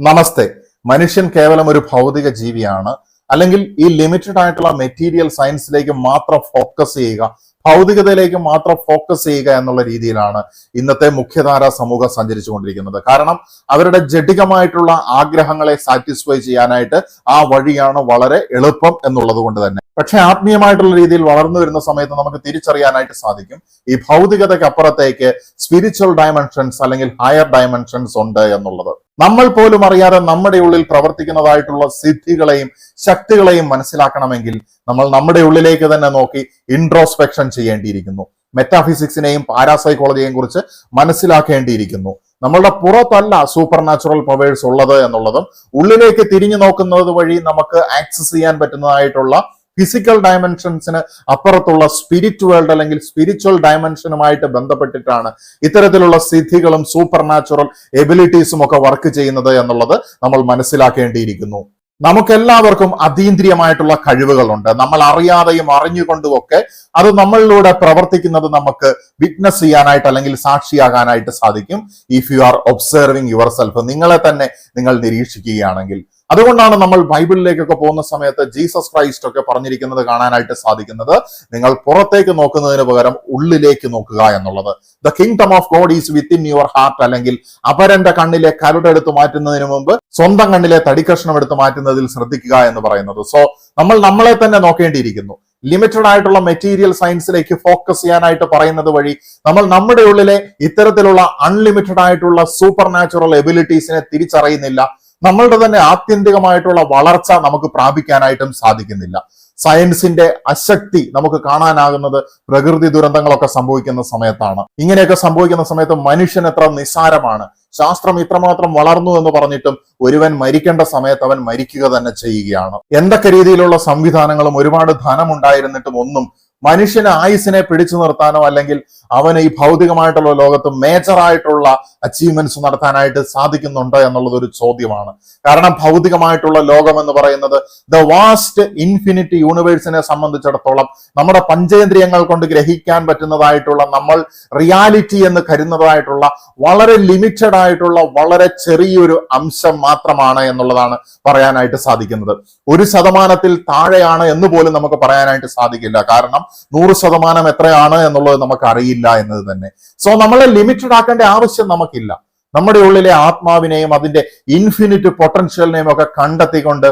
നമസ്തേ. മനുഷ്യൻ കേവലം ഒരു ഭൗതിക ജീവിയാണ്, അല്ലെങ്കിൽ ഈ ലിമിറ്റഡ് ആയിട്ടുള്ള മെറ്റീരിയൽ സയൻസിലേക്ക് മാത്രം ഫോക്കസ് ചെയ്യുക, ഭൗതികതയിലേക്ക് മാത്രം ഫോക്കസ് ചെയ്യുക എന്നുള്ള രീതിയിലാണ് ഇന്നത്തെ മുഖ്യധാര സമൂഹം സഞ്ചരിച്ചുകൊണ്ടിരിക്കുന്നത്. കാരണം അവരുടെ ജഡികമായിട്ടുള്ള ആഗ്രഹങ്ങളെ സാറ്റിസ്ഫൈ ചെയ്യാനായിട്ട് ആ വഴിയാണ് വളരെ എളുപ്പം എന്നുള്ളത് കൊണ്ട് തന്നെ. പക്ഷെ ആത്മീയമായിട്ടുള്ള രീതിയിൽ വളർന്നു വരുന്ന സമയത്ത് നമുക്ക് തിരിച്ചറിയാനായിട്ട് സാധിക്കും, ഈ ഭൗതികതയ്ക്ക് അപ്പുറത്തേക്ക് സ്പിരിച്വൽ ഡയമെൻഷൻസ് അല്ലെങ്കിൽ ഹയർ ഡയമെൻഷൻസ് ഉണ്ട് എന്നുള്ളത്. നമ്മൾ പോലും അറിയാതെ നമ്മുടെ ഉള്ളിൽ പ്രവർത്തിക്കുന്നതായിട്ടുള്ള സിദ്ധികളെയും ശക്തികളെയും മനസ്സിലാക്കണമെങ്കിൽ നമ്മൾ നമ്മുടെ ഉള്ളിലേക്ക് തന്നെ നോക്കി ഇൻട്രോസ്പെക്ഷൻ ചെയ്യേണ്ടിയിരിക്കുന്നു. മെറ്റാഫിസിക്സിനെയും പാരാസൈക്കോളജിയെയും കുറിച്ച് മനസ്സിലാക്കേണ്ടിയിരിക്കുന്നു. നമ്മളുടെ പുറത്തല്ല സൂപ്പർ നാച്ചുറൽ പവേഴ്സ് ഉള്ളത് എന്നുള്ളതും, ഉള്ളിലേക്ക് തിരിഞ്ഞു നോക്കുന്നത് വഴി നമുക്ക് ആക്സസ് ചെയ്യാൻ പറ്റുന്നതായിട്ടുള്ള ഫിസിക്കൽ ഡയമെൻഷൻസിന് അപ്പുറത്തുള്ള സ്പിരിറ്റ് വേൾഡ് അല്ലെങ്കിൽ സ്പിരിച്വൽ ഡയമെൻഷനുമായിട്ട് ബന്ധപ്പെട്ടിട്ടാണ് ഇത്തരത്തിലുള്ള സിദ്ധികളും സൂപ്പർ നാച്ചുറൽ എബിലിറ്റീസും ഒക്കെ വർക്ക് ചെയ്യുന്നത് എന്നുള്ളത് നമ്മൾ മനസ്സിലാക്കേണ്ടിയിരിക്കുന്നു. നമുക്കെല്ലാവർക്കും അതീന്ദ്രിയമായിട്ടുള്ള കഴിവുകളുണ്ട്. നമ്മൾ അറിയാതെയും അറിഞ്ഞുകൊണ്ടുമൊക്കെ അത് നമ്മളിലൂടെ പ്രവർത്തിക്കുന്നത് നമുക്ക് വിറ്റ്നസ് ചെയ്യാനായിട്ട് അല്ലെങ്കിൽ സാക്ഷിയാകാനായിട്ട് സാധിക്കും. If you are observing your self, നിങ്ങളെ തന്നെ നിങ്ങൾ നിരീക്ഷിക്കുകയാണെങ്കിൽ. അതുകൊണ്ടാണ് നമ്മൾ ബൈബിളിലേക്കൊക്കെ പോകുന്ന സമയത്ത് ജീസസ് ക്രൈസ്റ്റ് ഒക്കെ പറഞ്ഞിരിക്കുന്നത് കാണാനായിട്ട് സാധിക്കുന്നത്, നിങ്ങൾ പുറത്തേക്ക് നോക്കുന്നതിന് പകരം ഉള്ളിലേക്ക് നോക്കുക എന്നുള്ളത്. The kingdom of God is within your heart, അല്ലെങ്കിൽ അപരന്റെ കണ്ണിലെ കരുടെടുത്ത് മാറ്റുന്നതിന് മുമ്പ് സ്വന്തം കണ്ണിലെ തടിക്കഷ്ണം എടുത്ത് മാറ്റുന്നതിൽ ശ്രദ്ധിക്കുക എന്ന് പറയുന്നത്. സോ നമ്മൾ നമ്മളെ തന്നെ നോക്കേണ്ടിയിരിക്കുന്നു. ലിമിറ്റഡ് ആയിട്ടുള്ള മെറ്റീരിയൽ സയൻസിലേക്ക് ഫോക്കസ് ചെയ്യാനായിട്ട് പറയുന്നത് വഴി നമ്മൾ നമ്മുടെ ഉള്ളിലെ ഇത്തരത്തിലുള്ള അൺലിമിറ്റഡ് ആയിട്ടുള്ള സൂപ്പർ നാച്ചുറൽ എബിലിറ്റീസിനെ തിരിച്ചറിയുന്നില്ല. നമ്മളുടെ തന്നെ ആത്യന്തികമായിട്ടുള്ള വളർച്ച നമുക്ക് പ്രാപിക്കാനായിട്ടും സാധിക്കുന്നില്ല. സയൻസിന്റെ അശക്തി നമുക്ക് കാണാനാകുന്നത് പ്രകൃതി ദുരന്തങ്ങളൊക്കെ സംഭവിക്കുന്ന സമയത്താണ്. ഇങ്ങനെയൊക്കെ സംഭവിക്കുന്ന സമയത്ത് മനുഷ്യൻ എത്ര നിസ്സാരമാണ്. ശാസ്ത്രം ഇത്രമാത്രം വളർന്നു എന്ന് പറഞ്ഞിട്ടും ഒരുവൻ മരിക്കേണ്ട സമയത്ത് അവൻ മരിക്കുക തന്നെ ചെയ്യുകയാണ്. എന്തൊക്കെ രീതിയിലുള്ള സംവിധാനങ്ങളും ഒരുപാട് ധനമുണ്ടായിരുന്നിട്ടും ഒന്നും മനുഷ്യന് ആയുസിനെ പിടിച്ചു നിർത്താനോ അല്ലെങ്കിൽ അവന് ഈ ഭൗതികമായിട്ടുള്ള ലോകത്ത് മേജറായിട്ടുള്ള അച്ചീവ്മെന്റ്സ് നടത്താനായിട്ട് സാധിക്കുന്നുണ്ടോ എന്നുള്ളത് ഒരു ചോദ്യമാണ്. കാരണം ഭൗതികമായിട്ടുള്ള ലോകം എന്ന് പറയുന്നത് ദ വാസ്റ്റ് ഇൻഫിനിറ്റി യൂണിവേഴ്സിനെ സംബന്ധിച്ചിടത്തോളം നമ്മുടെ പഞ്ചേന്ദ്രിയങ്ങൾ കൊണ്ട് ഗ്രഹിക്കാൻ പറ്റുന്നതായിട്ടുള്ള, നമ്മൾ റിയാലിറ്റി എന്ന് കരുതുന്നതായിട്ടുള്ള വളരെ ലിമിറ്റഡ് ആയിട്ടുള്ള വളരെ ചെറിയൊരു അംശം മാത്രമാണ് എന്നുള്ളതാണ് പറയാനായിട്ട് സാധിക്കുന്നത്. 1% താഴെയാണ് എന്ന് പോലും നമുക്ക് പറയാനായിട്ട് സാധിക്കില്ല. കാരണം 100% എത്രയാണ് എന്നുള്ളത് നമുക്ക് അറിയില്ല എന്നത് തന്നെ. സോ നമ്മളെ ലിമിറ്റഡ് ആക്കേണ്ട ആവശ്യം നമുക്കില്ല. നമ്മുടെ ഉള്ളിലെ ആത്മാവിനെയും അതിന്റെ ഇൻഫിനിറ്റ് പൊട്ടൻഷ്യലിനെയും ഒക്കെ കണ്ടെത്തിക്കൊണ്ട്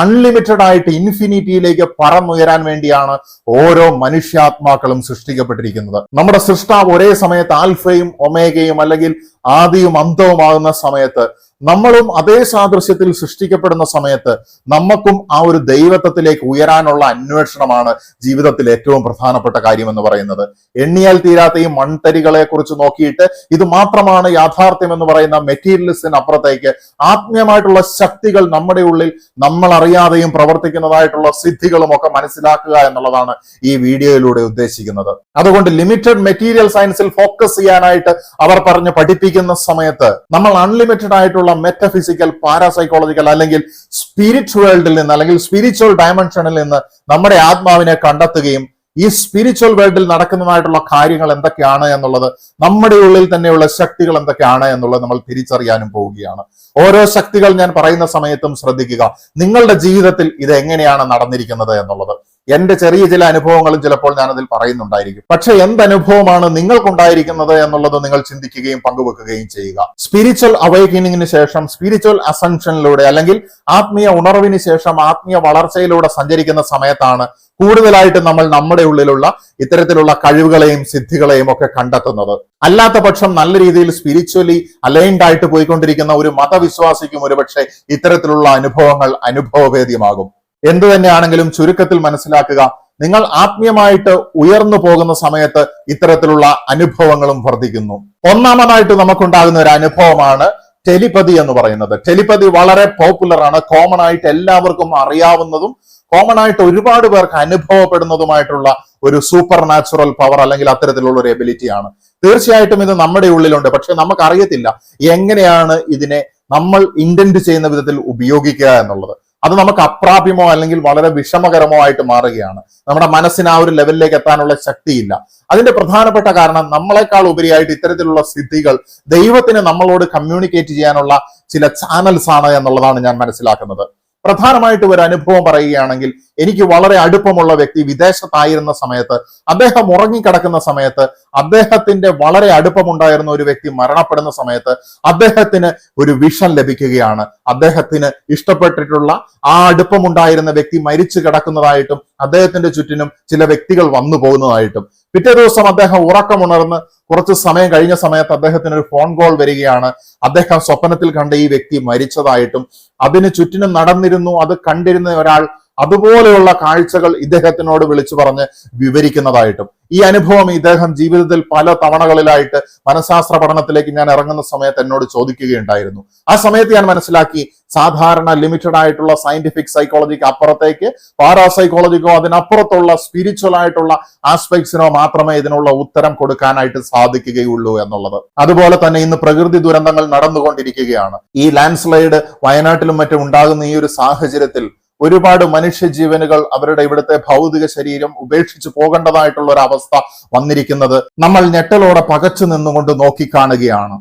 അൺലിമിറ്റഡ് ആയിട്ട് ഇൻഫിനിറ്റിയിലേക്ക് പറന്നുയരാൻ വേണ്ടിയാണ് ഓരോ മനുഷ്യാത്മാക്കളും സൃഷ്ടിക്കപ്പെട്ടിരിക്കുന്നത്. നമ്മുടെ സൃഷ്ടാവ് ഒരേ സമയത്ത് ആൽഫയും ഒമേഗയും അല്ലെങ്കിൽ ആദിയും അന്തവുമാകുന്ന സമയത്ത് നമ്മളും അതേ സാദൃശ്യത്തിൽ സൃഷ്ടിക്കപ്പെടുന്ന സമയത്ത് നമുക്കും ആ ഒരു ദൈവത്വത്തിലേക്ക് ഉയരാനുള്ള അന്വേഷണമാണ് ജീവിതത്തിൽ ഏറ്റവും പ്രധാനപ്പെട്ട കാര്യം എന്ന് പറയുന്നത്. എണ്ണിയാൽ തീരാത്ത ഈ മൺതരികളെ കുറിച്ച് നോക്കിയിട്ട് ഇത് മാത്രമാണ് യാഥാർത്ഥ്യം എന്ന് പറയുന്ന മെറ്റീരിയലിസ്റ്റിന് അപ്പുറത്തേക്ക് ആത്മീയമായിട്ടുള്ള ശക്തികൾ നമ്മുടെ ഉള്ളിൽ നമ്മൾ അറിയാതെയും പ്രവർത്തിക്കുന്നതായിട്ടുള്ള സിദ്ധികളും ഒക്കെ മനസ്സിലാക്കുക എന്നുള്ളതാണ് ഈ വീഡിയോയിലൂടെ ഉദ്ദേശിക്കുന്നത്. അതുകൊണ്ട് ലിമിറ്റഡ് മെറ്റീരിയൽ സയൻസിൽ ഫോക്കസ് ചെയ്യാനായിട്ട് അവർ പറഞ്ഞ് പഠിപ്പിക്കുന്ന സമയത്ത് നമ്മൾ അൺലിമിറ്റഡ് ആയിട്ടുള്ള മെറ്റഫിസിക്കൽ, പാരാസൈക്കോളജിക്കൽ അല്ലെങ്കിൽ സ്പിരിറ്റ് വേൾഡിൽ നിന്ന് അല്ലെങ്കിൽ സ്പിരിച്വൽ ഡയമെൻഷനിൽ നിന്ന് നമ്മുടെ ആത്മാവിനെ കണ്ടെത്തുകയും ഈ സ്പിരിച്വൽ വേൾഡിൽ നടക്കുന്നതായിട്ടുള്ള കാര്യങ്ങൾ എന്തൊക്കെയാണ് എന്നുള്ളത്, നമ്മുടെ ഉള്ളിൽ തന്നെയുള്ള ശക്തികൾ എന്തൊക്കെയാണ് എന്നുള്ളത് നമ്മൾ തിരിച്ചറിയാനും പോവുകയാണ്. ഓരോ ശക്തികൾ ഞാൻ പറയുന്ന സമയത്തും ശ്രദ്ധിക്കുക, നിങ്ങളുടെ ജീവിതത്തിൽ ഇത് എങ്ങനെയാണ് നടന്നിരിക്കുന്നത് എന്നുള്ളത്. എന്റെ ചെറിയ ചില അനുഭവങ്ങളും ചിലപ്പോൾ ഞാനതിൽ പറയുന്നുണ്ടായിരിക്കും. പക്ഷെ എന്തനുഭവമാണ് നിങ്ങൾക്കുണ്ടായിരിക്കുന്നത് എന്നുള്ളത് നിങ്ങൾ ചിന്തിക്കുകയും പങ്കുവെക്കുകയും ചെയ്യുക. സ്പിരിച്വൽ അവൈക്കനിങ്ങിന് ശേഷം, സ്പിരിച്വൽ അസംഷനിലൂടെ അല്ലെങ്കിൽ ആത്മീയ ഉണർവിന് ശേഷം ആത്മീയ വളർച്ചയിലൂടെ സഞ്ചരിക്കുന്ന സമയത്താണ് കൂടുതലായിട്ട് നമ്മൾ നമ്മുടെ ഉള്ളിലുള്ള ഇത്തരത്തിലുള്ള കഴിവുകളെയും സിദ്ധികളെയും ഒക്കെ കണ്ടെത്തുന്നത്. അല്ലാത്ത പക്ഷം നല്ല രീതിയിൽ സ്പിരിച്വലി അലൈൻഡ് ആയിട്ട് പോയിക്കൊണ്ടിരിക്കുന്ന ഒരു മതവിശ്വാസിക്കും ഒരുപക്ഷെ ഇത്തരത്തിലുള്ള അനുഭവങ്ങൾ അനുഭവവേദ്യമാകും. എന്തു തന്നെയാണെങ്കിലും ചുരുക്കത്തിൽ മനസ്സിലാക്കുക, നിങ്ങൾ ആത്മീയമായിട്ട് ഉയർന്നു പോകുന്ന സമയത്ത് ഇത്തരത്തിലുള്ള അനുഭവങ്ങളും വർദ്ധിക്കുന്നു. ഒന്നാമതായിട്ട് നമുക്കുണ്ടാകുന്ന ഒരു അനുഭവമാണ് ടെലിപതി എന്ന് പറയുന്നത്. ടെലിപതി വളരെ പോപ്പുലർ ആണ്, കോമൺ ആയിട്ട് എല്ലാവർക്കും അറിയാവുന്നതും കോമൺ ആയിട്ട് ഒരുപാട് പേർക്ക് അനുഭവപ്പെടുന്നതുമായിട്ടുള്ള ഒരു സൂപ്പർ നാച്ചുറൽ പവർ അല്ലെങ്കിൽ അത്തരത്തിലുള്ള ഒരു എബിലിറ്റി ആണ്. തീർച്ചയായിട്ടും ഇത് നമ്മുടെ ഉള്ളിലുണ്ട്. പക്ഷെ നമുക്കറിയത്തില്ല എങ്ങനെയാണ് ഇതിനെ നമ്മൾ ഇന്റന്റ് ചെയ്യുന്ന വിധത്തിൽ ഉപയോഗിക്കുക എന്നുള്ളത്. അത് നമുക്ക് അപ്രാപ്യമോ അല്ലെങ്കിൽ വളരെ വിഷമകരമോ ആയിട്ട് മാറുകയാണ്. നമ്മുടെ മനസ്സിന് ആ ഒരു ലെവലിലേക്ക് എത്താനുള്ള ശക്തിയില്ല. അതിന്റെ പ്രധാനപ്പെട്ട കാരണം നമ്മളെക്കാൾ ഉപരിയായിട്ട് ഇത്തരത്തിലുള്ള സ്ഥിതികൾ ദൈവത്തിന് നമ്മളോട് കമ്മ്യൂണിക്കേറ്റ് ചെയ്യാനുള്ള ചില ചാനൽസ് ആണ് എന്നുള്ളതാണ് ഞാൻ മനസ്സിലാക്കുന്നത്. പ്രധാനമായിട്ട് ഒരു അനുഭവം പറയുകയാണെങ്കിൽ, എനിക്ക് വളരെ അടുപ്പമുള്ള വ്യക്തി വിദേശത്തായിരുന്ന സമയത്ത്, അദ്ദേഹം ഉറങ്ങിക്കിടക്കുന്ന സമയത്ത്, അദ്ദേഹത്തിന്റെ വളരെ അടുപ്പമുണ്ടായിരുന്ന ഒരു വ്യക്തി മരണപ്പെടുന്ന സമയത്ത് അദ്ദേഹത്തിന് ഒരു വിഷൻ ലഭിക്കുകയാണ്. അദ്ദേഹത്തിന് ഇഷ്ടപ്പെട്ടിട്ടുള്ള ആ അടുപ്പമുണ്ടായിരുന്ന വ്യക്തി മരിച്ചു കിടക്കുന്നതായിട്ടും അദ്ദേഹത്തിന്റെ ചുറ്റിനും ചില വ്യക്തികൾ വന്നു പോകുന്നതായിട്ടും. പിറ്റേ ദിവസം അദ്ദേഹം ഉറക്കമുണർന്ന് കുറച്ച് സമയം കഴിഞ്ഞ സമയത്ത് അദ്ദേഹത്തിന് ഒരു ഫോൺ കോൾ വരികയാണ്. അദ്ദേഹം സ്വപ്നത്തിൽ കണ്ട ഈ വ്യക്തി മരിച്ചതായിട്ടും അതിന് ചുറ്റിനും നടന്നിരുന്നു, അത് കണ്ടിരുന്ന ഒരാൾ അതുപോലെയുള്ള കാഴ്ചകൾ ഇദ്ദേഹത്തിനോട് വിളിച്ചു പറഞ്ഞ് വിവരിക്കുന്നതായിട്ടും. ഈ അനുഭവം ഇദ്ദേഹം ജീവിതത്തിൽ പല തവണകളിലായിട്ട് മനഃശാസ്ത്ര പഠനത്തിലേക്ക് ഞാൻ ഇറങ്ങുന്ന സമയത്ത് എന്നോട് ചോദിക്കുകയുണ്ടായിരുന്നു. ആ സമയത്ത് ഞാൻ മനസ്സിലാക്കി, സാധാരണ ലിമിറ്റഡ് ആയിട്ടുള്ള സയന്റിഫിക് സൈക്കോളജിക്ക് അപ്പുറത്തേക്ക് പാരാസൈക്കോളജിക്കോ അതിനപ്പുറത്തുള്ള സ്പിരിച്വൽ ആയിട്ടുള്ള ആസ്പെക്ട്സിനോ മാത്രമേ ഇതിനുള്ള ഉത്തരം കൊടുക്കാനായിട്ട് സാധിക്കുകയുള്ളൂ എന്നുള്ളത്. അതുപോലെ തന്നെ ഇന്ന് പ്രകൃതി ദുരന്തങ്ങൾ നടന്നുകൊണ്ടിരിക്കുകയാണ്. ഈ ലാൻഡ് സ്ലൈഡ് വയനാട്ടിലും മറ്റും ഉണ്ടാകുന്ന ഈ ഒരു സാഹചര്യത്തിൽ ഒരുപാട് മനുഷ്യജീവനുകൾ അവരുടെ ഇവിടുത്തെ ഭൗതിക ശരീരം ഉപേക്ഷിച്ചു പോകേണ്ടതായിട്ടുള്ള ഒരു അവസ്ഥ വന്നിരിക്കുന്നത് നമ്മൾ ഞെട്ടലോടെ പകച്ചു നിന്നുകൊണ്ട് നോക്കിക്കാണുകയാണ്.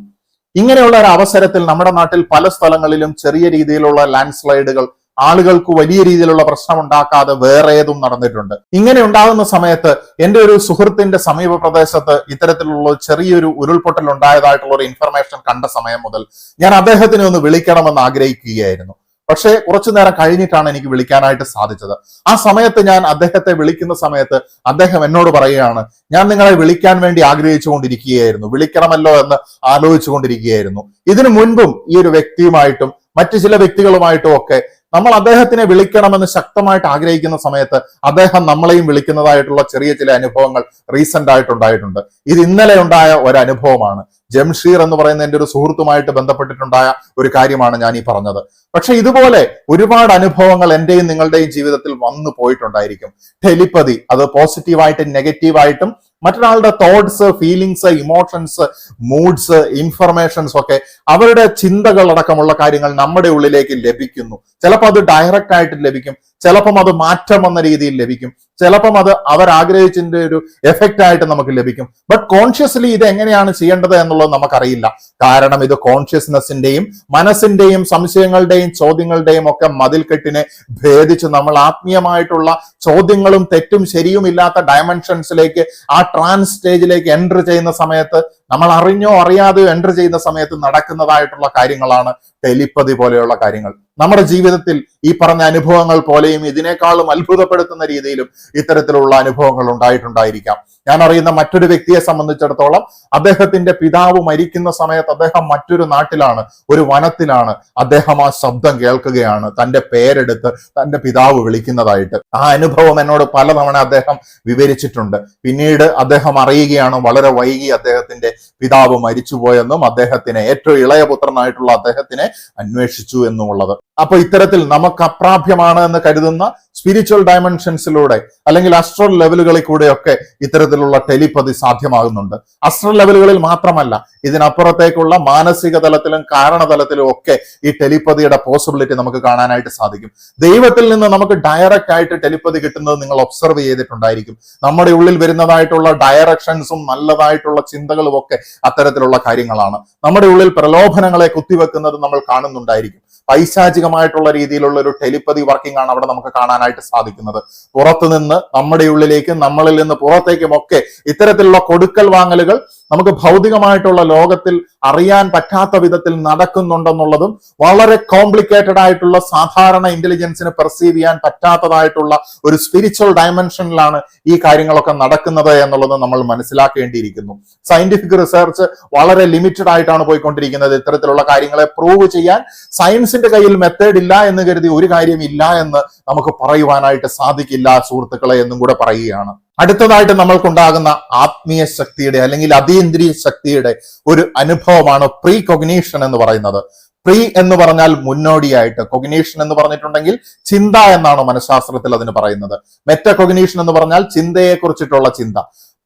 ഇങ്ങനെയുള്ള ഒരു അവസരത്തിൽ നമ്മുടെ നാട്ടിൽ പല സ്ഥലങ്ങളിലും ചെറിയ രീതിയിലുള്ള ലാൻഡ് സ്ലൈഡുകൾ ആളുകൾക്ക് വലിയ രീതിയിലുള്ള പ്രശ്നം ഉണ്ടാക്കാതെ വേറെ ഏതും നടന്നിട്ടുണ്ട്. ഇങ്ങനെ ഉണ്ടാകുന്ന സമയത്ത് എന്റെ ഒരു സുഹൃത്തിന്റെ സമീപ പ്രദേശത്ത് ഇത്തരത്തിലുള്ള ചെറിയൊരു ഉരുൾപൊട്ടൽ ഉണ്ടായതായിട്ടുള്ള ഒരു ഇൻഫർമേഷൻ കണ്ട സമയം മുതൽ ഞാൻ അദ്ദേഹത്തിനെ ഒന്ന് വിളിക്കണമെന്ന് ആഗ്രഹിക്കുകയായിരുന്നു. പക്ഷേ കുറച്ചു നേരം കഴിഞ്ഞിട്ടാണ് എനിക്ക് വിളിക്കാനായിട്ട് സാധിച്ചത്. ആ സമയത്ത് ഞാൻ അദ്ദേഹത്തെ വിളിക്കുന്ന സമയത്ത് അദ്ദേഹം എന്നോട് പറയുകയാണ്, ഞാൻ നിങ്ങളെ വിളിക്കാൻ വേണ്ടി ആഗ്രഹിച്ചുകൊണ്ടിരിക്കുകയായിരുന്നു, വിളിക്കണമല്ലോ എന്ന് ആലോചിച്ചുകൊണ്ടിരിക്കുകയായിരുന്നു. ഇതിനു മുൻപും ഈ ഒരു വ്യക്തിയുമായിട്ടും മറ്റു ചില വ്യക്തികളുമായിട്ടും ഒക്കെ നമ്മൾ അദ്ദേഹത്തിനെ വിളിക്കണമെന്ന് ശക്തമായിട്ട് ആഗ്രഹിക്കുന്ന സമയത്ത് അദ്ദേഹം നമ്മളെയും വിളിക്കുന്നതായിട്ടുള്ള ചെറിയ ചില അനുഭവങ്ങൾ റീസെന്റ് ആയിട്ടുണ്ടായിട്ടുണ്ട്. ഇത് ഇന്നലെ ഉണ്ടായ ഒരു അനുഭവമാണ്. ജംഷീർ എന്ന് പറയുന്ന എൻ്റെ ഒരു സുഹൃത്തുമായിട്ട് ബന്ധപ്പെട്ടിട്ടുണ്ടായ ഒരു കാര്യമാണ് ഞാൻ ഈ പറഞ്ഞത്. പക്ഷെ ഇതുപോലെ ഒരുപാട് അനുഭവങ്ങൾ എന്റെയും നിങ്ങളുടെയും ജീവിതത്തിൽ വന്നു പോയിട്ടുണ്ടായിരിക്കും. ടെലിപ്പതി, അത് പോസിറ്റീവായിട്ടും നെഗറ്റീവായിട്ടും മറ്റൊരാളുടെ thoughts, feelings, emotions, moods, informations ഒക്കെ അവരുടെ ചിന്തകൾ അടക്കമുള്ള കാര്യങ്ങൾ നമ്മുടെ ഉള്ളിലേക്ക് ലഭിക്കുന്നു. ചിലപ്പോൾ അത് ഡയറക്റ്റ് ആയിട്ട് ലഭിക്കും, ചിലപ്പം അത് മാറ്റം വന്ന രീതിയിൽ ലഭിക്കും, ചിലപ്പം അത് അവർ ആഗ്രഹിച്ചതിന്റെ ഒരു എഫക്റ്റ് ആയിട്ട് നമുക്ക് ലഭിക്കും. ബട്ട് കോൺഷ്യസ്ലി ഇത് എങ്ങനെയാണ് ചെയ്യേണ്ടത് എന്നുള്ളത് നമുക്കറിയില്ല. കാരണം ഇത് കോൺഷ്യസ്നെസിന്റെയും മനസ്സിന്റെയും സംശയങ്ങളുടെയും ചോദ്യങ്ങളുടെയും ഒക്കെ മതിൽക്കെട്ടിനെ ഭേദിച്ച് നമ്മൾ ആത്മീയമായിട്ടുള്ള ചോദ്യങ്ങളും തെറ്റും ശരിയും ഇല്ലാത്ത ഡയമെൻഷൻസിലേക്ക്, ആ ട്രാൻസ് സ്റ്റേജിലേക്ക് എൻറ്റർ ചെയ്യുന്ന സമയത്ത്, നമ്മൾ അറിഞ്ഞോ അറിയാതെയോ എൻറ്റർ ചെയ്യുന്ന സമയത്ത് നടക്കുന്നതായിട്ടുള്ള കാര്യങ്ങളാണ് ടെലിപ്പതി പോലെയുള്ള കാര്യങ്ങൾ. നമ്മുടെ ജീവിതത്തിൽ ഈ പറഞ്ഞ അനുഭവങ്ങൾ പോലെയും ഇതിനേക്കാളും അത്ഭുതപ്പെടുത്തുന്ന രീതിയിലും ഇത്തരത്തിലുള്ള അനുഭവങ്ങൾ ഉണ്ടായിട്ടുണ്ടായിരിക്കാം. ഞാൻ അറിയുന്ന മറ്റൊരു വ്യക്തിയെ സംബന്ധിച്ചിടത്തോളം അദ്ദേഹത്തിന്റെ പിതാവ് മരിക്കുന്ന സമയത്ത് അദ്ദേഹം മറ്റൊരു നാട്ടിലാണ്, ഒരു വനത്തിലാണ്. അദ്ദേഹം ആ ശബ്ദം കേൾക്കുകയാണ്, തന്റെ പേരെടുത്ത് തന്റെ പിതാവ് വിളിക്കുന്നതായിട്ട്. ആ അനുഭവം എന്നോട് പലതവണ അദ്ദേഹം വിവരിച്ചിട്ടുണ്ട്. പിന്നീട് അദ്ദേഹം അറിയുകയാണ് വളരെ വൈകി അദ്ദേഹത്തിന്റെ പിതാവ് മരിച്ചുപോയെന്നും അദ്ദേഹത്തിനെ, ഏറ്റവും ഇളയ പുത്രനായിട്ടുള്ള അദ്ദേഹത്തിനെ അന്വേഷിച്ചു എന്നുമുള്ളത്. അപ്പൊ ഇത്തരത്തിൽ നമുക്ക് അപ്രാപ്യമാണ് എന്ന് കരുതുന്ന സ്പിരിച്വൽ ഡയമെൻഷൻസിലൂടെ അല്ലെങ്കിൽ അസ്ട്രൽ ലെവലുകളിൽ കൂടെയൊക്കെ ഇത്തരത്തിലുള്ള ടെലിപ്പതി സാധ്യമാകുന്നുണ്ട്. അസ്ട്രൽ ലെവലുകളിൽ മാത്രമല്ല, ഇതിനപ്പുറത്തേക്കുള്ള മാനസിക തലത്തിലും കാരണതലത്തിലും ഒക്കെ ഈ ടെലിപ്പതിയുടെ പോസിബിലിറ്റി നമുക്ക് കാണാനായിട്ട് സാധിക്കും. ദൈവത്തിൽ നിന്ന് നമുക്ക് ഡയറക്റ്റ് ആയിട്ട് ടെലിപ്പതി കിട്ടുന്നത് നിങ്ങൾ ഒബ്സർവ് ചെയ്തിട്ടുണ്ടായിരിക്കും. നമ്മുടെ ഉള്ളിൽ വരുന്നതായിട്ടുള്ള ഡയറക്ഷൻസും നല്ലതായിട്ടുള്ള ചിന്തകളും ഒക്കെ അത്തരത്തിലുള്ള കാര്യങ്ങളാണ്. നമ്മുടെ ഉള്ളിൽ പ്രലോഭനങ്ങളെ കുത്തിവെക്കുന്നത് നമ്മൾ കാണുന്നുണ്ടായിരിക്കും. പൈശാചികമായിട്ടുള്ള രീതിയിലുള്ള ഒരു ടെലിപ്പതി വർക്കിംഗ് ആണ് അവിടെ നമുക്ക് കാണാനായിട്ട് സാധിക്കുന്നത്. പുറത്തുനിന്ന് നമ്മുടെ ഉള്ളിലേക്കും നമ്മളിൽ നിന്ന് പുറത്തേക്കും ഒക്കെ ഇത്തരത്തിലുള്ള കൊടുക്കൽ വാങ്ങലുകൾ നമുക്ക് ഭൗതികമായിട്ടുള്ള ലോകത്തിൽ അറിയാൻ പറ്റാത്ത വിധത്തിൽ നടക്കുന്നുണ്ടെന്നുള്ളതും, വളരെ കോംപ്ലിക്കേറ്റഡ് ആയിട്ടുള്ള സാധാരണ ഇന്റലിജൻസിന് പെർസീവ് ചെയ്യാൻ പറ്റാത്തതായിട്ടുള്ള ഒരു സ്പിരിച്വൽ ഡയമെൻഷനിലാണ് ഈ കാര്യങ്ങളൊക്കെ നടക്കുന്നത് എന്നുള്ളത് നമ്മൾ മനസ്സിലാക്കേണ്ടിയിരിക്കുന്നു. സയന്റിഫിക് റിസർച്ച് വളരെ ലിമിറ്റഡ് ആയിട്ടാണ് പോയിക്കൊണ്ടിരിക്കുന്നത്. ഇത്തരത്തിലുള്ള കാര്യങ്ങളെ പ്രൂവ് ചെയ്യാൻ സയൻസിന്റെ കയ്യിൽ മെത്തേഡ് ഇല്ല എന്ന് കരുതി ഒരു കാര്യം ഇല്ല എന്ന് നമുക്ക് പറയുവാനായിട്ട് സാധിക്കില്ല സുഹൃത്തുക്കളെ എന്നും കൂടെ പറയുകയാണ്. അടുത്തതായിട്ട് നമ്മൾക്കുണ്ടാകുന്ന ആത്മീയ ശക്തിയുടെ അല്ലെങ്കിൽ അതീന്ദ്രിയ ശക്തിയുടെ ഒരു അനുഭവമാണ് പ്രീ കൊഗ്നീഷൻ എന്ന് പറയുന്നത്. പ്രീ എന്ന് പറഞ്ഞാൽ മുന്നോടിയായിട്ട്, കൊഗ്നീഷൻ എന്ന് പറഞ്ഞിട്ടുണ്ടെങ്കിൽ ചിന്ത എന്നാണ് മനഃശാസ്ത്രത്തിൽ അതിന് പറയുന്നത്. മെറ്റ കൊഗ്നീഷൻ എന്ന് പറഞ്ഞാൽ ചിന്തയെ കുറിച്ചിട്ടുള്ള ചിന്ത.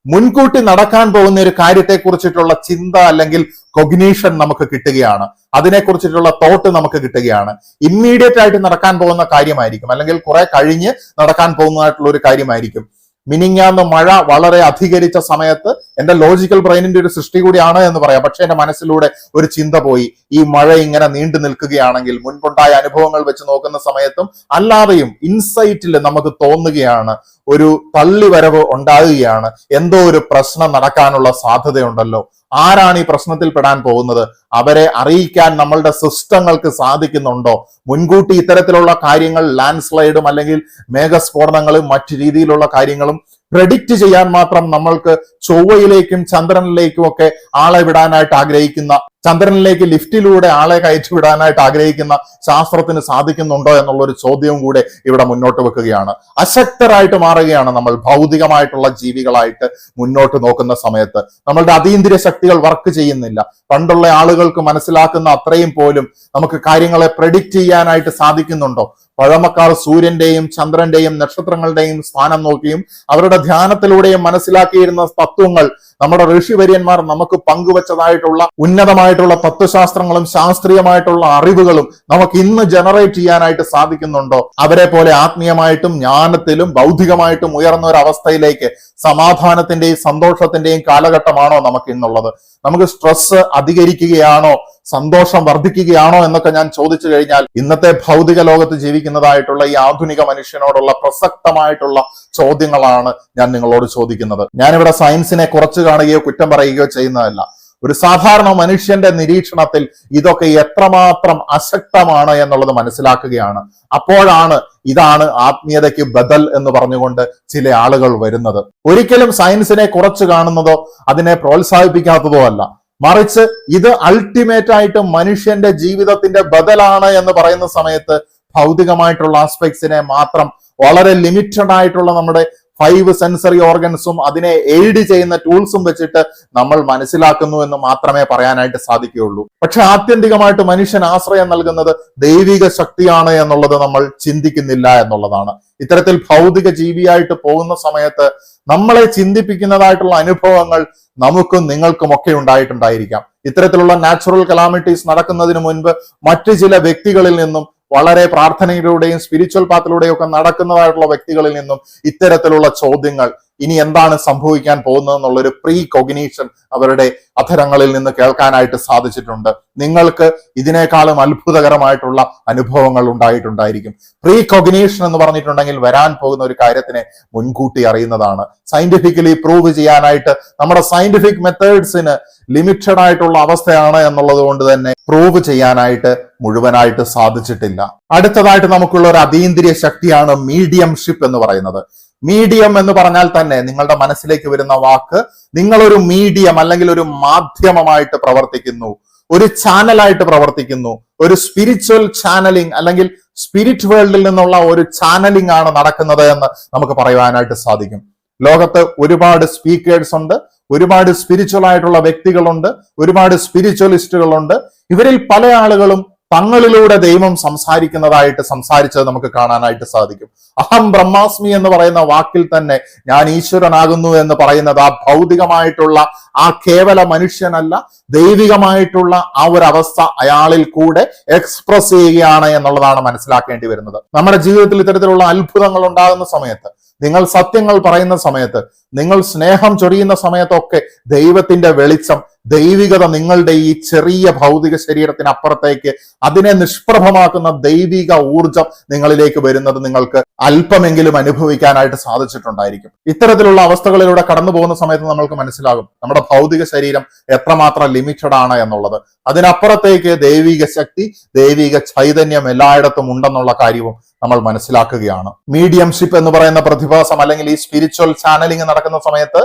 മുൻകൂട്ടി നടക്കാൻ പോകുന്ന ഒരു കാര്യത്തെ കുറിച്ചിട്ടുള്ള ചിന്ത അല്ലെങ്കിൽ കൊഗ്നീഷൻ നമുക്ക് കിട്ടുകയാണ്. അതിനെക്കുറിച്ചിട്ടുള്ള തോട്ട് നമുക്ക് കിട്ടുകയാണ്. ഇമ്മീഡിയറ്റ് ആയിട്ട് നടക്കാൻ പോകുന്ന കാര്യമായിരിക്കും, അല്ലെങ്കിൽ കുറെ കഴിഞ്ഞ് നടക്കാൻ പോകുന്നതായിട്ടുള്ള ഒരു കാര്യമായിരിക്കും. മിനിങ്ങാന്ന് മഴ വളരെ അധികരിച്ച സമയത്ത് എന്റെ ലോജിക്കൽ ബ്രെയിനിന്റെ ഒരു സൃഷ്ടി കൂടിയാണ് എന്ന് പറയാം, പക്ഷെ എന്റെ മനസ്സിലൂടെ ഒരു ചിന്ത പോയി, ഈ മഴ ഇങ്ങനെ നീണ്ടു നിൽക്കുകയാണെങ്കിൽ മുൻപുണ്ടായ അനുഭവങ്ങൾ വെച്ച് നോക്കുന്ന സമയത്തും അല്ലാതെയും ഇൻസൈറ്റിൽ നമുക്ക് തോന്നുകയാണ്, ഒരു തള്ളിവരവ് ഉണ്ടാകുകയാണ്, എന്തോ ഒരു പ്രശ്നം നടക്കാനുള്ള സാധ്യതയുണ്ടല്ലോ. ആരാണ് ഈ പ്രശ്നത്തിൽ പെടാൻ പോകുന്നത്? അവരെ അറിയിക്കാൻ നമ്മളുടെ സിസ്റ്റങ്ങൾക്ക് സാധിക്കുന്നുണ്ടോ? മുൻകൂട്ടി ഇത്തരത്തിലുള്ള കാര്യങ്ങൾ, ലാൻഡ് സ്ലൈഡും അല്ലെങ്കിൽ മേഘസ്ഫോടനങ്ങളും മറ്റു രീതിയിലുള്ള കാര്യങ്ങളും പ്രെഡിക്റ്റ് ചെയ്യാൻ മാത്രം നമ്മൾക്ക് ചൊവ്വയിലേക്കും ചന്ദ്രനിലേക്കും ഒക്കെ ആളെ വിടാനായിട്ട് ആഗ്രഹിക്കുന്ന, ചന്ദ്രനിലേക്ക് ലിഫ്റ്റിലൂടെ ആളെ കയറ്റി വിടാനായിട്ട് ആഗ്രഹിക്കുന്ന ശാസ്ത്രത്തിന് സാധിക്കുന്നുണ്ടോ എന്നുള്ളൊരു ചോദ്യവും കൂടെ ഇവിടെ മുന്നോട്ട് വെക്കുകയാണ്. അശക്തരായിട്ട് മാറുകയാണ് നമ്മൾ ഭൗതികമായിട്ടുള്ള ജീവികളായിട്ട് മുന്നോട്ട് നോക്കുന്ന സമയത്ത്. നമ്മളുടെ അതീന്ദ്രിയ ശക്തികൾ വർക്ക് ചെയ്യുന്നില്ല. പണ്ടുള്ള ആളുകൾക്ക് മനസ്സിലാക്കുന്ന അത്രയും പോലും നമുക്ക് കാര്യങ്ങളെ പ്രെഡിക്റ്റ് ചെയ്യാനായിട്ട് സാധിക്കുന്നുണ്ടോ? പഴമക്കാർ സൂര്യന്റെയും ചന്ദ്രന്റെയും നക്ഷത്രങ്ങളുടെയും സ്ഥാനം നോക്കിയും അവരുടെ ധ്യാനത്തിലൂടെയും മനസ്സിലാക്കിയിരുന്ന തത്വങ്ങൾ നമ്മുടെ ഋഷിവര്യന്മാർ നമുക്ക് പങ്കുവച്ചതായിട്ടുള്ള ഉന്നതമായിട്ടുള്ള തത്വശാസ്ത്രങ്ങളും ശാസ്ത്രീയമായിട്ടുള്ള അറിവുകളും നമുക്ക് ഇന്ന് ജനറേറ്റ് ചെയ്യാനായിട്ട് സാധിക്കുന്നുണ്ടോ? അവരെ പോലെ ആത്മീയമായിട്ടും ജ്ഞാനത്തിലും ഭൗതികമായിട്ടും ഉയർന്ന ഒരു അവസ്ഥയിലേക്ക് സമാധാനത്തിന്റെയും സന്തോഷത്തിന്റെയും കാലഘട്ടമാണോ നമുക്ക് ഇന്നുള്ളത്? നമുക്ക് സ്ട്രെസ് അധികരിക്കുകയാണോ, സന്തോഷം വർദ്ധിക്കുകയാണോ എന്നൊക്കെ ഞാൻ ചോദിച്ചു കഴിഞ്ഞാൽ ഇന്നത്തെ ഭൗതിക ലോകത്ത് ജീവിക്കുന്നതായിട്ടുള്ള ഈ ആധുനിക മനുഷ്യനോടുള്ള പ്രസക്തമായിട്ടുള്ള ചോദ്യങ്ങളാണ് ഞാൻ നിങ്ങളോട് ചോദിക്കുന്നത്. ഞാനിവിടെ സയൻസിനെ കുറച്ചു കാണുകയോ കുറ്റം പറയുകയോ ചെയ്യുന്നതല്ല. ഒരു സാധാരണ മനുഷ്യന്റെ നിരീക്ഷണത്തിൽ ഇതൊക്കെ എത്രമാത്രം അശക്തമാണ് എന്നുള്ളത് മനസ്സിലാക്കുകയാണ്. അപ്പോഴാണ് ഇതാണ് ആത്മീയതയ്ക്ക് ബദൽ എന്ന് പറഞ്ഞുകൊണ്ട് ചില ആളുകൾ വരുന്നത്. ഒരിക്കലും സയൻസിനെ കുറച്ചു കാണുന്നതോ അതിനെ പ്രോത്സാഹിപ്പിക്കാത്തതോ അല്ല, മറിച്ച് ഇത് അൾട്ടിമേറ്റ് ആയിട്ട് മനുഷ്യന്റെ ജീവിതത്തിന്റെ ബദലാണ് എന്ന് പറയുന്ന സമയത്ത് ഭൗതികമായിട്ടുള്ള ആസ്പെക്ട്സിനെ മാത്രം വളരെ ലിമിറ്റഡ് ആയിട്ടുള്ള നമ്മുടെ 5 സെൻസറി ഓർഗൻസും അതിനെ എയ്ഡ് ചെയ്യുന്ന ടൂൾസും വെച്ചിട്ട് നമ്മൾ മനസ്സിലാക്കുന്നു എന്ന് മാത്രമേ പറയാനായിട്ട് സാധിക്കുകയുള്ളൂ. പക്ഷെ ആത്യന്തികമായിട്ട് മനുഷ്യൻ ആശ്രയം നൽകുന്നത് ദൈവിക ശക്തിയാണ് എന്നുള്ളത് നമ്മൾ ചിന്തിക്കുന്നില്ല എന്നുള്ളതാണ്. ഇത്തരത്തിൽ ഭൗതിക ജീവിയായിട്ട് പോകുന്ന സമയത്ത് നമ്മളെ ചിന്തിപ്പിക്കുന്നതായിട്ടുള്ള അനുഭവങ്ങൾ നമുക്കും നിങ്ങൾക്കും ഒക്കെ ഉണ്ടായിട്ടുണ്ടായിരിക്കാം. ഇത്തരത്തിലുള്ള നാച്ചുറൽ കലാമിറ്റീസ് നടക്കുന്നതിന് മുൻപ് മറ്റു ചില വ്യക്തികളിൽ നിന്നും, വളരെ പ്രാർത്ഥനയിലൂടെയും സ്പിരിച്വൽ പാത്തിലൂടെയും ഒക്കെ നടക്കുന്നതായിട്ടുള്ള വ്യക്തികളിൽ നിന്നും ഇത്തരത്തിലുള്ള ചോദ്യങ്ങൾ, ഇനി എന്താണ് സംഭവിക്കാൻ പോകുന്നത് എന്നുള്ളൊരു പ്രീ കൊഗ്നീഷൻ അവരുടെ അധരങ്ങളിൽ നിന്ന് കേൾക്കാനായിട്ട് സാധിച്ചിട്ടുണ്ട്. നിങ്ങൾക്ക് ഇതിനേക്കാളും അത്ഭുതകരമായിട്ടുള്ള അനുഭവങ്ങൾ ഉണ്ടായിട്ടുണ്ടായിരിക്കും. പ്രീ കൊഗ്നീഷൻ എന്ന് പറഞ്ഞിട്ടുണ്ടെങ്കിൽ വരാൻ പോകുന്ന ഒരു കാര്യത്തിനെ മുൻകൂട്ടി അറിയുന്നതാണ്. സയന്റിഫിക്കലി പ്രൂവ് ചെയ്യാനായിട്ട് നമ്മുടെ സയന്റിഫിക് മെത്തേഡ്സിന് ലിമിറ്റഡ് ആയിട്ടുള്ള അവസ്ഥയാണ് എന്നുള്ളത് കൊണ്ട് തന്നെ പ്രൂവ് ചെയ്യാനായിട്ട് മുഴുവനായിട്ട് സാധിച്ചിട്ടില്ല. അടുത്തതായിട്ട് നമുക്കുള്ള ഒരു അതീന്ദ്രിയ ശക്തിയാണ് മീഡിയംഷിപ്പ് എന്ന് പറയുന്നത്. മീഡിയം എന്ന് പറഞ്ഞാൽ തന്നെ നിങ്ങളുടെ മനസ്സിലേക്ക് വരുന്ന വാക്ക്, നിങ്ങളൊരു മീഡിയം അല്ലെങ്കിൽ ഒരു മാധ്യമമായിട്ട് പ്രവർത്തിക്കുന്നു, ഒരു ചാനലായിട്ട് പ്രവർത്തിക്കുന്നു. ഒരു സ്പിരിച്വൽ ചാനലിംഗ് അല്ലെങ്കിൽ സ്പിരിറ്റ് വേൾഡിൽ നിന്നുള്ള ഒരു ചാനലിംഗ് ആണ് നടക്കുന്നത് എന്ന് നമുക്ക് പറയുവാനായിട്ട് സാധിക്കും. ലോകത്ത് ഒരുപാട് സ്പീക്കേഴ്സ് ഉണ്ട്, ഒരുപാട് സ്പിരിച്വൽ ആയിട്ടുള്ള വ്യക്തികളുണ്ട്, ഒരുപാട് സ്പിരിച്വലിസ്റ്റുകളുണ്ട്. ഇവരിൽ പല ആളുകളും തങ്ങളിലൂടെ ദൈവം സംസാരിച്ചത് നമുക്ക് കാണാനായിട്ട് സാധിക്കും. അഹം ബ്രഹ്മാസ്മി എന്ന് പറയുന്ന വാക്കിൽ തന്നെ ഞാൻ ഈശ്വരനാകുന്നു എന്ന് പറയുന്നത് ആ ഭൗതികമായിട്ടുള്ള ആ കേവല മനുഷ്യനല്ല, ദൈവികമായിട്ടുള്ള ആ ഒരു അവസ്ഥ അയാളിൽ കൂടെ എക്സ്പ്രസ് ചെയ്യുകയാണ് എന്നുള്ളതാണ് മനസ്സിലാക്കേണ്ടി വരുന്നത്. നമ്മുടെ ജീവിതത്തിൽ ഇത്തരത്തിലുള്ള അത്ഭുതങ്ങൾ ഉണ്ടാകുന്ന സമയത്ത്, നിങ്ങൾ സത്യങ്ങൾ പറയുന്ന സമയത്ത്, നിങ്ങൾ സ്നേഹം ചൊരിയുന്ന സമയത്തൊക്കെ ദൈവത്തിന്റെ വെളിച്ചം, ദൈവികത നിങ്ങളുടെ ഈ ചെറിയ ഭൗതിക ശരീരത്തിനപ്പുറത്തേക്ക് അതിനെ നിഷ്പ്രഭമാക്കുന്ന ദൈവിക ഊർജം നിങ്ങളിലേക്ക് വരുന്നത് നിങ്ങൾക്ക് അല്പമെങ്കിലും അനുഭവിക്കാനായിട്ട് സാധിച്ചിട്ടുണ്ടായിരിക്കും. ഇത്തരത്തിലുള്ള അവസ്ഥകളിലൂടെ കടന്നു പോകുന്ന സമയത്ത് നമ്മൾക്ക് മനസ്സിലാകും നമ്മുടെ ഭൗതിക ശരീരം എത്രമാത്രം ലിമിറ്റഡ് ആണ് എന്നുള്ളത്. അതിനപ്പുറത്തേക്ക് ദൈവിക ശക്തി, ദൈവിക ചൈതന്യം എല്ലായിടത്തും ഉണ്ടെന്നുള്ള കാര്യവും നമ്മൾ മനസ്സിലാക്കുകയാണ്. മീഡിയംഷിപ്പ് എന്ന് പറയുന്ന പ്രതിഭാസം അല്ലെങ്കിൽ ഈ സ്പിരിച്വൽ ചാനലിംഗ് നടക്കുന്ന സമയത്ത്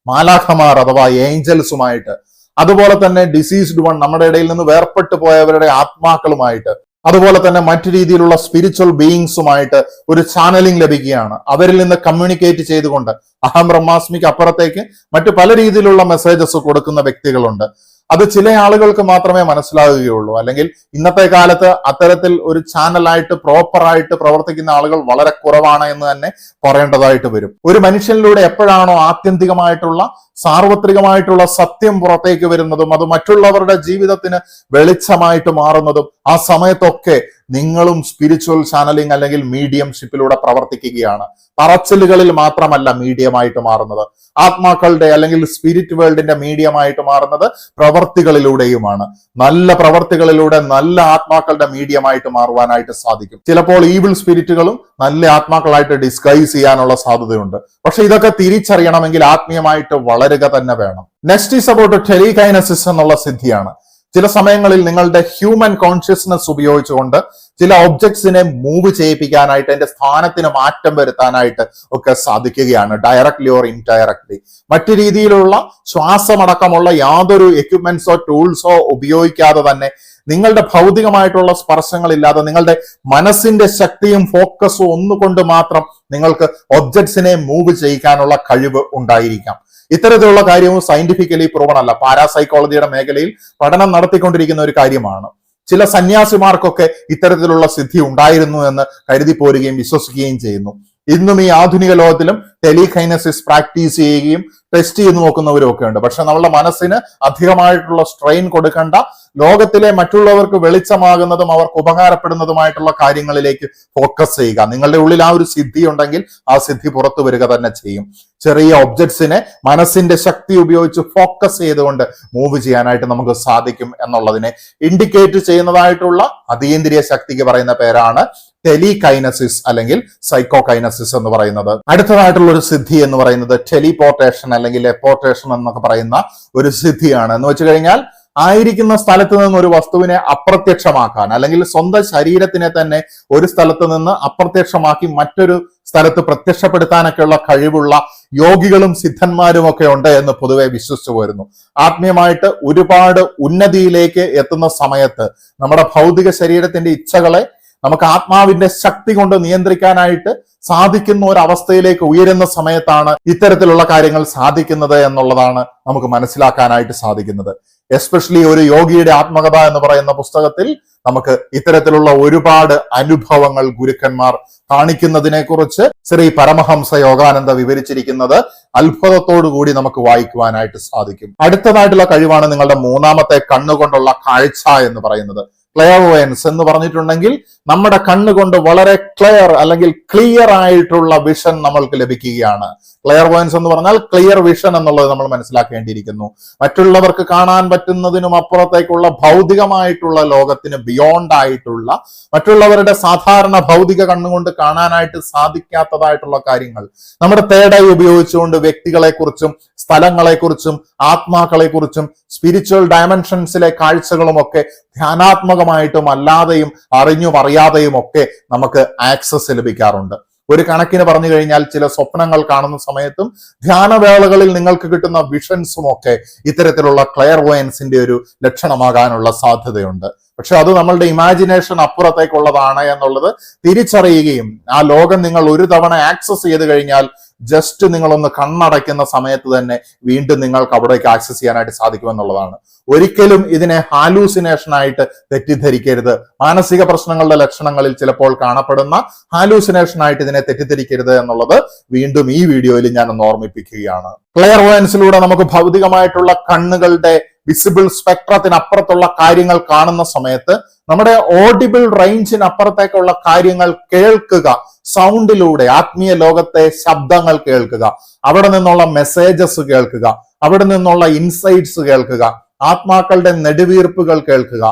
മാലാഖമാർ അഥവാ ഏഞ്ചൽസുമായിട്ട്, അതുപോലെ തന്നെ ഡിസീസ്ഡ് വൺ, നമ്മുടെ ഇടയിൽ നിന്ന് വേർപെട്ടു പോയവരുടെ ആത്മാക്കളുമായിട്ട്, അതുപോലെ തന്നെ മറ്റു രീതിയിലുള്ള സ്പിരിച്വൽ ബീയിങ്സുമായിട്ട് ഒരു ചാനലിംഗ് ലഭിക്കുകയാണ്. അവരിൽ നിന്ന് കമ്മ്യൂണിക്കേറ്റ് ചെയ്തുകൊണ്ട് അഹം ബ്രഹ്മാസ്മിക്ക് അപ്പുറത്തേക്ക് മറ്റു പല രീതിയിലുള്ള മെസ്സേജസ് കൊടുക്കുന്ന വ്യക്തികളുണ്ട്. അത് ചില ആളുകൾക്ക് മാത്രമേ മനസ്സിലാകുകയുള്ളൂ. അല്ലെങ്കിൽ ഇന്നത്തെ കാലത്ത് അത്തരത്തിൽ ഒരു ചാനലായിട്ട് പ്രോപ്പറായിട്ട് പ്രവർത്തിക്കുന്ന ആളുകൾ വളരെ കുറവാണ് എന്ന് തന്നെ പറയേണ്ടതായിട്ട് വരും. ഒരു മനുഷ്യനിലൂടെ എപ്പോഴാണോ ആത്യന്തികമായിട്ടുള്ള സാർവത്രികമായിട്ടുള്ള സത്യം പുറത്തേക്ക് വരുന്നതും അത് മറ്റുള്ളവരുടെ ജീവിതത്തിന് വെളിച്ചമായിട്ട് മാറുന്നതും ആ സമയത്തൊക്കെ നിങ്ങളും സ്പിരിച്വൽ ചാനലിംഗ് അല്ലെങ്കിൽ മീഡിയംഷിപ്പിലൂടെ പ്രവർത്തിക്കുകയാണ്. പറച്ചിലുകളിൽ മാത്രമല്ല മീഡിയമായിട്ട് മാറുന്നത്, ആത്മാക്കളുടെ അല്ലെങ്കിൽ സ്പിരിറ്റ് വേൾഡിന്റെ മീഡിയമായിട്ട് മാറുന്നത് പ്രവർത്തികളിലൂടെയുമാണ്. നല്ല പ്രവർത്തികളിലൂടെ നല്ല ആത്മാക്കളുടെ മീഡിയമായിട്ട് മാറുവാനായിട്ട് സാധിക്കും. ചിലപ്പോൾ ഈവിൾ സ്പിരിറ്റുകളും നല്ല ആത്മാക്കളായിട്ട് ഡിസ്ഗൈസ് ചെയ്യാനുള്ള സാധ്യതയുണ്ട്. പക്ഷെ ഇതൊക്കെ തിരിച്ചറിയണമെങ്കിൽ ആത്മീയമായിട്ട് വളരുക തന്നെ വേണം. നെക്സ്റ്റ് ഈസ് അബൌട്ട് ടെലികൈനസിസ് എന്നുള്ള സിദ്ധിയാണ്. ചില സമയങ്ങളിൽ നിങ്ങളുടെ ഹ്യൂമൻ കോൺഷ്യസ്നെസ് ഉപയോഗിച്ചുകൊണ്ട് ചില ഒബ്ജക്ട്സിനെ മൂവ് ചെയ്യിപ്പിക്കാനായിട്ട് അതിന്റെ സ്ഥാനത്തിന് മാറ്റം വരുത്താനായിട്ട് ഒക്കെ സാധിക്കുകയാണ്, ഡയറക്ട്ലി ഓർ ഇൻഡയറക്ട്ലി. മറ്റു രീതിയിലുള്ള ശ്വാസമടക്കമുള്ള യാതൊരു എക്യുപ്മെന്റ്സോ ടൂൾസോ ഉപയോഗിക്കാതെ തന്നെ നിങ്ങളുടെ ഭൗതികമായിട്ടുള്ള സ്പർശങ്ങളില്ലാതെ നിങ്ങളുടെ മനസ്സിന്റെ ശക്തിയും ഫോക്കസും ഒന്നുകൊണ്ട് മാത്രം നിങ്ങൾക്ക് ഒബ്ജക്ട്സിനെ മൂവ് ചെയ്യിക്കാനുള്ള കഴിവ് ഉണ്ടായിരിക്കാം. ഇത്തരത്തിലുള്ള കാര്യവും സയന്റിഫിക്കലി പ്രൂവൺ അല്ല, പാരാസൈക്കോളജിയുടെ മേഖലയിൽ പഠനം നടത്തിക്കൊണ്ടിരിക്കുന്ന ഒരു കാര്യമാണ്. ചില സന്യാസിമാർക്കൊക്കെ ഇത്തരത്തിലുള്ള സിദ്ധി ഉണ്ടായിരുന്നു എന്ന് കരുതി പോരുകയും വിശ്വസിക്കുകയും ചെയ്യുന്നു. ഇന്നും ഈ ആധുനിക ലോകത്തിലും ടെലികൈനസിസ് പ്രാക്ടീസ് ചെയ്യുകയും ടെസ്റ്റ് ചെയ്ത് നോക്കുന്നവരും ഒക്കെ ഉണ്ട്. പക്ഷെ നമ്മളുടെ മനസ്സിന് അധികമായിട്ടുള്ള സ്ട്രെയിൻ കൊടുക്കേണ്ട, ലോകത്തിലെ മറ്റുള്ളവർക്ക് വെളിച്ചമാകുന്നതും അവർക്ക് ഉപകാരപ്പെടുന്നതുമായിട്ടുള്ള കാര്യങ്ങളിലേക്ക് ഫോക്കസ് ചെയ്യുക. നിങ്ങളുടെ ഉള്ളിൽ ആ ഒരു സിദ്ധി ഉണ്ടെങ്കിൽ ആ സിദ്ധി പുറത്തു വരിക തന്നെ ചെയ്യും. ചെറിയ ഒബ്ജക്ട്സിനെ മനസ്സിന്റെ ശക്തി ഉപയോഗിച്ച് ഫോക്കസ് ചെയ്തുകൊണ്ട് മൂവ് ചെയ്യാനായിട്ട് നമുക്ക് സാധിക്കും എന്നുള്ളതിനെ ഇൻഡിക്കേറ്റ് ചെയ്യുന്നതായിട്ടുള്ള അതീന്ദ്രിയ ശക്തിക്ക് പറയുന്ന പേരാണ് ടെലികൈനസിസ് അല്ലെങ്കിൽ സൈക്കോകൈനസിസ് എന്ന് പറയുന്നത്. അടുത്തതായിട്ടുള്ള ഒരു സിദ്ധി എന്ന് പറയുന്നത് ടെലിപോർട്ടേഷൻ അല്ലെങ്കിൽ എപ്പോർട്ടേഷൻ എന്നൊക്കെ പറയുന്ന ഒരു സിദ്ധിയാണ്. എന്ന് വെച്ച് കഴിഞ്ഞാൽ ആയിരിക്കുന്ന സ്ഥലത്ത് നിന്ന് ഒരു വസ്തുവിനെ അപ്രത്യക്ഷമാക്കാൻ അല്ലെങ്കിൽ സ്വന്തം ശരീരത്തിനെ തന്നെ ഒരു സ്ഥലത്ത് നിന്ന് അപ്രത്യക്ഷമാക്കി മറ്റൊരു സ്ഥലത്ത് പ്രത്യക്ഷപ്പെടുത്താനൊക്കെയുള്ള കഴിവുള്ള യോഗികളും സിദ്ധന്മാരും ഒക്കെ ഉണ്ട് എന്ന് പൊതുവെ വിശ്വസിച്ചു പോരുന്നു. ആത്മീയമായിട്ട് ഒരുപാട് ഉന്നതിയിലേക്ക് എത്തുന്ന സമയത്ത് നമ്മുടെ ഭൗതിക ശരീരത്തിന്റെ ഇച്ഛകളെ നമുക്ക് ആത്മാവിന്റെ ശക്തി കൊണ്ട് നിയന്ത്രിക്കാനായിട്ട് സാധിക്കുന്ന ഒരു അവസ്ഥയിലേക്ക് ഉയരുന്ന സമയത്താണ് ഇത്തരത്തിലുള്ള കാര്യങ്ങൾ സാധിക്കുന്നത് എന്നുള്ളതാണ് നമുക്ക് മനസ്സിലാക്കാനായിട്ട് സാധിക്കുന്നത്. എസ്പെഷ്യലി ഒരു യോഗിയുടെ ആത്മകഥ എന്ന് പറയുന്ന പുസ്തകത്തിൽ നമുക്ക് ഇത്തരത്തിലുള്ള ഒരുപാട് അനുഭവങ്ങൾ ഗുരുക്കന്മാർ കാണിക്കുന്നതിനെ കുറിച്ച് ശ്രീ പരമഹംസ യോഗാനന്ദ വിവരിച്ചിരിക്കുന്നത് അത്ഭുതത്തോടു കൂടി നമുക്ക് വായിക്കുവാനായിട്ട് സാധിക്കും. അടുത്തതായിട്ടുള്ള കഴിവാണ് നിങ്ങളുടെ മൂന്നാമത്തെ കണ്ണുകൊണ്ടുള്ള കാഴ്ച എന്ന് പറയുന്നത്. ക്ലെയർവോയൻസ് എന്ന് പറഞ്ഞിട്ടുണ്ടെങ്കിൽ നമ്മുടെ കണ്ണുകൊണ്ട് വളരെ ക്ലിയർ ആയിട്ടുള്ള വിഷൻ നമ്മൾക്ക് ലഭിക്കുകയാണ്. ക്ലെയർവോയൻസ് എന്ന് പറഞ്ഞാൽ ക്ലിയർ വിഷൻ എന്നുള്ളത് നമ്മൾ മനസ്സിലാക്കേണ്ടിയിരിക്കുന്നു. മറ്റുള്ളവർക്ക് കാണാൻ പറ്റുന്നതിനും അപ്പുറത്തേക്കുള്ള ഭൗതികമായിട്ടുള്ള ലോകത്തിന് ബിയോണ്ട് ആയിട്ടുള്ള മറ്റുള്ളവരുടെ സാധാരണ ഭൗതിക കണ്ണുകൊണ്ട് കാണാനായിട്ട് സാധിക്കാത്തതായിട്ടുള്ള കാര്യങ്ങൾ നമ്മുടെ തേർഡ് ഐ ഉപയോഗിച്ചുകൊണ്ട് വ്യക്തികളെക്കുറിച്ചും സ്ഥലങ്ങളെക്കുറിച്ചും ആത്മാക്കളെക്കുറിച്ചും സ്പിരിച്വൽ ഡയമെൻഷൻസിലെ കാഴ്ചകളും ഒക്കെ ധ്യാനാത്മകമായിട്ടും അല്ലാതെയും അറിഞ്ഞും അറിയാതെയും ഒക്കെ നമുക്ക് ആക്സസ് ലഭിക്കാറുണ്ട്. ഒരു കണക്കിന് പറഞ്ഞു കഴിഞ്ഞാൽ ചില സ്വപ്നങ്ങൾ കാണുന്ന സമയത്തും ധ്യാനവേളകളിൽ നിങ്ങൾക്ക് കിട്ടുന്ന വിഷൻസും ഒക്കെ ഇത്തരത്തിലുള്ള ക്ലെയർവോയൻസിന്റെ ഒരു ലക്ഷണമാകാനുള്ള സാധ്യതയുണ്ട്. പക്ഷെ അത് നമ്മളുടെ ഇമാജിനേഷൻ അപ്പുറത്തേക്കുള്ളതാണ് എന്നുള്ളത് തിരിച്ചറിയുകയും ആ ലോകം നിങ്ങൾ ഒരു തവണ ആക്സസ് ചെയ്ത് കഴിഞ്ഞാൽ ജസ്റ്റ് നിങ്ങളൊന്ന് കണ്ണടയ്ക്കുന്ന സമയത്ത് തന്നെ വീണ്ടും നിങ്ങൾക്ക് അവിടേക്ക് ആക്സസ് ചെയ്യാനായിട്ട് സാധിക്കുമെന്നുള്ളതാണ്. ഒരിക്കലും ഇതിനെ ഹാലൂസിനേഷൻ ആയിട്ട് തെറ്റിദ്ധരിക്കരുത്. മാനസിക പ്രശ്നങ്ങളുടെ ലക്ഷണങ്ങളിൽ ചിലപ്പോൾ കാണപ്പെടുന്ന ഹാലൂസിനേഷൻ ആയിട്ട് ഇതിനെ തെറ്റിദ്ധരിക്കരുത് എന്നുള്ളത് വീണ്ടും ഈ വീഡിയോയിൽ ഞാൻ ഒന്ന് ഓർമ്മിപ്പിക്കുകയാണ്. ക്ലെയർവോയൻസിലൂടെ നമുക്ക് ഭൗതികമായിട്ടുള്ള കണ്ണുകളുടെ വിസിബിൾ സ്പെക്ട്രത്തിനപ്പുറത്തുള്ള കാര്യങ്ങൾ കാണുന്ന സമയത്ത് നമ്മുടെ ഓഡിബിൾ റേഞ്ചിനപ്പുറത്തേക്കുള്ള കാര്യങ്ങൾ കേൾക്കുക, സൗണ്ടിലൂടെ ആത്മീയ ലോകത്തെ ശബ്ദങ്ങൾ കേൾക്കുക, അവിടെ നിന്നുള്ള മെസ്സേജസ് കേൾക്കുക, അവിടെ നിന്നുള്ള ഇൻസൈറ്റ്സ് കേൾക്കുക, ആത്മാക്കളുടെ നെടുവീർപ്പുകൾ കേൾക്കുക,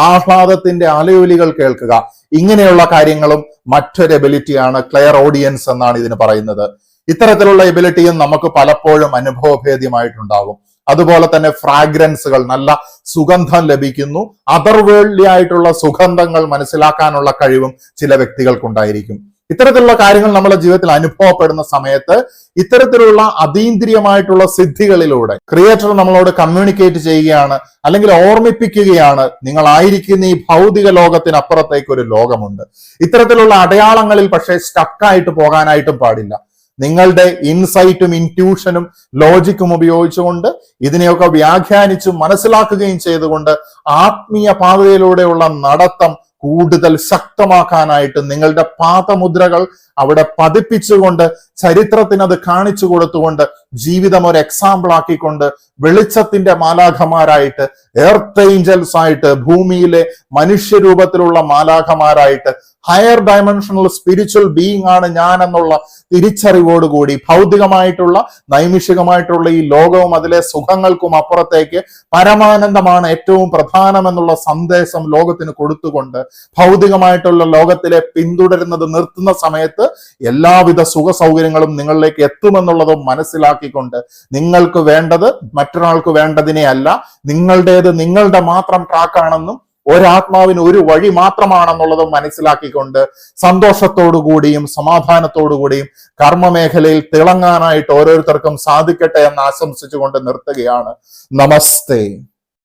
ആഹ്ലാദത്തിന്റെ അലയൊലികൾ കേൾക്കുക, ഇങ്ങനെയുള്ള കാര്യങ്ങളും മറ്റൊരു എബിലിറ്റിയാണ് ക്ലെയർ ഓഡിയൻസ് എന്നാണ് ഇതിന് പറയുന്നത്. ഇത്തരത്തിലുള്ള എബിലിറ്റിയും നമുക്ക് പലപ്പോഴും അനുഭവഭേദ്യമായിട്ടുണ്ടാകും. അതുപോലെ തന്നെ ഫ്രാഗ്രൻസുകൾ, നല്ല സുഗന്ധം ലഭിക്കുന്നു, അതർവേൾഡ്ലി ആയിട്ടുള്ള സുഗന്ധങ്ങൾ മനസ്സിലാക്കാനുള്ള കഴിവും ചില വ്യക്തികൾക്കുണ്ടായിരിക്കും. ഇത്തരത്തിലുള്ള കാര്യങ്ങൾ നമ്മുടെ ജീവിതത്തിൽ അനുഭവപ്പെടുന്ന സമയത്ത് ഇത്തരത്തിലുള്ള അതീന്ദ്രിയമായിട്ടുള്ള സിദ്ധികളിലൂടെ ക്രിയേറ്റർ നമ്മളോട് കമ്മ്യൂണിക്കേറ്റ് ചെയ്യുകയാണ്, അല്ലെങ്കിൽ ഓർമ്മിപ്പിക്കുകയാണ്, നിങ്ങളായിരിക്കുന്ന ഈ ഭൗതിക ലോകത്തിനപ്പുറത്തേക്ക് ഒരു ലോകമുണ്ട്. ഇത്തരത്തിലുള്ള അടയാളങ്ങളിൽ പക്ഷേ സ്റ്റക്കായിട്ട് പോകാനായിട്ടും പാടില്ല. നിങ്ങളുടെ ഇൻസൈറ്റും ഇൻറ്റ്യൂഷനും ലോജിക്കും ഉപയോഗിച്ചുകൊണ്ട് ഇതിനെയൊക്കെ വ്യാഖ്യാനിച്ചും മനസ്സിലാക്കുകയും ചെയ്തുകൊണ്ട് ആത്മീയ പാതയിലൂടെയുള്ള നടത്തം കൂടുതൽ ശക്തമാക്കാനായിട്ട് നിങ്ങളുടെ പാദമുദ്രകൾ അവിടെ പതിപ്പിച്ചുകൊണ്ട് ചരിത്രത്തിന് അത് കാണിച്ചു കൊടുത്തുകൊണ്ട് ജീവിതം ഒരു എക്സാമ്പിൾ ആക്കിക്കൊണ്ട് വെളിച്ചത്തിന്റെ മാലാഖമാരായിട്ട് എർത്ത് ഏഞ്ചൽസ് ആയിട്ട് ഭൂമിയിലെ മനുഷ്യരൂപത്തിലുള്ള മാലാഖമാരായിട്ട് ഹയർ ഡയമെൻഷണൽ സ്പിരിച്വൽ ബീയിങ് ആണ് ഞാൻ എന്നുള്ള തിരിച്ചറിവോടുകൂടി ഭൗതികമായിട്ടുള്ള നൈമിഷികമായിട്ടുള്ള ഈ ലോകവും അതിലെ സുഖങ്ങൾക്കും അപ്പുറത്തേക്ക് പരമാനന്ദമാണ് ഏറ്റവും പ്രധാനമെന്നുള്ള സന്ദേശം ലോകത്തിന് കൊടുത്തുകൊണ്ട് ഭൗതികമായിട്ടുള്ള ലോകത്തിലെ പിന്തുടരുന്നത് നിർത്തുന്ന സമയത്ത് എല്ലാവിധ സുഖ സൗകര്യങ്ങളും നിങ്ങളിലേക്ക് എത്തുമെന്നുള്ളതും മനസ്സിലാക്കിക്കൊണ്ട് നിങ്ങൾക്ക് വേണ്ടത് മറ്റൊരാൾക്ക് വേണ്ടതിനെ അല്ല, നിങ്ങളുടേത് നിങ്ങളുടെ മാത്രം ട്രാക്കാണെന്നും ഒരാത്മാവിന് ഒരു വഴി മാത്രമാണെന്നുള്ളതും മനസ്സിലാക്കിക്കൊണ്ട് സന്തോഷത്തോടുകൂടിയും സമാധാനത്തോടുകൂടിയും കർമ്മമേഖലയിൽ തിളങ്ങാനായിട്ട് ഓരോരുത്തർക്കും സാധിക്കട്ടെ എന്ന് ആശംസിച്ചുകൊണ്ട് നിർത്തുകയാണ്. നമസ്തേ.